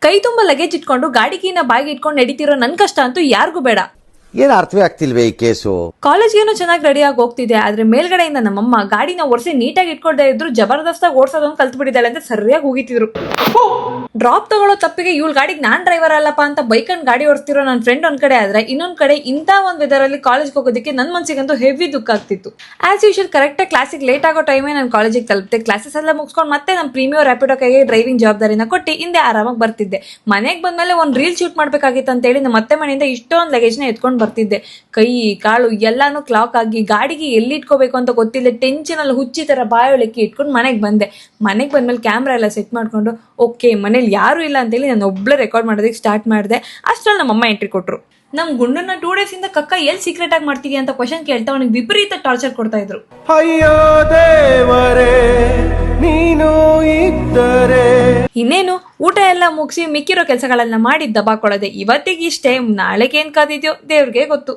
ಕೈ ತುಂಬ ಲಗೇಜ್ ಇಟ್ಕೊಂಡು ಗಾಡಿ ಕೀನ ಬಾಯಿಗೆ ಇಟ್ಕೊಂಡು ನಡೀತಿರೋ ನನ್ ಕಷ್ಟ ಅಂತೂ ಯಾರಿಗೂ ಬೇಡ. ಏನ್ ಅರ್ಥವೇ ಆಗ್ತಿಲ್ವೇ ಈ ಕೇಸು? ಕಾಲೇಜ್ಗೇನೋ ಚೆನ್ನಾಗಿ ರೆಡಿಯಾಗಿ ಹೋಗ್ತಿದೆ, ಆದ್ರೆ ಮೇಲ್ಗಡೆಯಿಂದ ನಮ್ಮಮ್ಮ ಗಾಡಿನ ಒರೆಸಿ ನೀಟಾಗಿ ಇಟ್ಕೊಳ್ದೇ ಇದ್ರು ಜಬರ್ದಸ್ತಾಗಿ ಓಡಿಸೋದೊಂದು ಕಲ್ತು ಬಿಟ್ಟಿದ್ದಾಳೆ ಅಂತ ಸರಿಯಾಗಿ ಹೋಗಿತಿದ್ರು. ಡ್ರಾಪ್ ತಗೊಳ್ಳೋ ತಪ್ಪಿಗೆ ಇವಳು ಗಾಡಿಗೆ ನಾನ್ ಡ್ರೈವರ್ ಅಲ್ಲಪ್ಪ ಅಂತ ಬೈಕಂಡ್ ಗಾಡಿ ಓಡಿಸ್ತಿರೋ ನನ್ನ ಫ್ರೆಂಡ್ ಒಂದ್ ಕಡೆ ಆದ್ರೆ, ಇನ್ನೊಂದ್ ಕಡೆ ಇಂಥ ಒಂದ್ ವೆದರ್ ಅಲ್ಲಿ ಕಾಲೇಜ್ಗೆ ಹೋಗೋದಕ್ಕೆ ನನ್ ಮನ್ಸಿಗಂತೂ ಹೆವಿ ದುಃಖ ಆಗ್ತಿತ್ತು. ಆಸ್ ಯೂಶುವಲ್ ಕರೆಕ್ಟಾಗಿ ಕ್ಲಾಸಿಗೆ ಲೇಟ್ ಆಗೋ ಟೈಮೇ ನಾನು ಕಾಲೇಜಿಗೆ ತಲುಪ್ತೆ. ಕ್ಲಾಸಸ್ ಎಲ್ಲ ಮುಗಿಸ್ಕೊಂಡು ಮತ್ತೆ ನಮ್ಮ ಪ್ರೀಮಿಯೋ ರ್ಯಾಪಿಡೋ ಕೈಗೆ ಡ್ರೈವಿಂಗ್ ಜವಾಬ್ದಾರಿನ ಕೊಟ್ಟು ಹಿಂದೆ ಆರಾಮಾಗಿ ಬರ್ತಿದ್ದೆ. ಮನೆಗೆ ಬಂದ್ಮೇಲೆ ಒಂದು ರೀಲ್ ಶೂಟ್ ಮಾಡ್ಬೇಕಾಗಿತ್ತು ಅಂತ ಹೇಳಿ ನಮ್ಮ ಮತ್ತೆ ಮನೆಯಿಂದ ಇಷ್ಟೊಂದು ಲಗೇಜ್ನ ಎತ್ಕೊಂಡು ಬರ್ತಿದ್ದೆ. ಕೈ ಕಾಳು ಎಲ್ಲಾನು ಕ್ಲಾಕ್ ಆಗಿ ಗಾಡಿಗೆ ಎಲ್ಲಿ ಇಟ್ಕೋಬೇಕು ಅಂತ ಗೊತ್ತಿಲ್ಲ, ಟೆನ್ಷನ್ ಅಲ್ಲಿ ಹುಚ್ಚಿ ತರ ಬಾಯೊಳಕ್ಕೆ ಇಟ್ಕೊಂಡು ಮನೆಗೆ ಬಂದೆ. ಮನೆಗೆ ಬಂದ್ಮೇಲೆ ಕ್ಯಾಮ್ರಾ ಎಲ್ಲ ಸೆಟ್ ಮಾಡ್ಕೊಂಡು ಓಕೆ ಮನೇಲಿ ಯಾರು ಇಲ್ಲ ಅಂತೇಳಿ ನಾನು ಒಬ್ಳೆ ರೆಕಾರ್ಡ್ ಮಾಡೋದಕ್ಕೆ ಸ್ಟಾರ್ಟ್ ಮಾಡಿದೆ. ಅಷ್ಟ್ರಲ್ಲಿ ನಮ್ಮಮ್ಮ ಎಂಟ್ರಿ ಕೊಟ್ರು. ನಮ್ ಗುಂಡನ್ನ 2 days ಇಂದ ಕಕ್ಕ ಎಲ್ಲಿ ಸೀಕ್ರೆಟ್ ಆಗಿ ಮಾಡ್ತೀವಿ ಅಂತ ಕ್ವಶನ್ ಕೇಳ್ತಾ ಅವನಿಗೆ ವಿಪರೀತ ಟಾರ್ಚರ್ ಕೊಡ್ತಾ ಇದ್ರು. ಅಯ್ಯೋ ದೇವರೇ ನೀನು ಇದ್ದರೆ. ಇನ್ನೇನು ಊಟ ಎಲ್ಲ ಮುಗಿಸಿ ಮಿಕ್ಕಿರೋ ಕೆಲಸಗಳೆಲ್ಲ ಮಾಡಿ ದಬಾಕೊಳ್ಳೋದೆ. ಇವತ್ತಿಗೆ ಇಷ್ಟೇ, ನಾಳೆಗೆ ಏನ್ ಕಾದಿದ್ಯೋ ದೇವ್ರಿಗೆ ಗೊತ್ತು.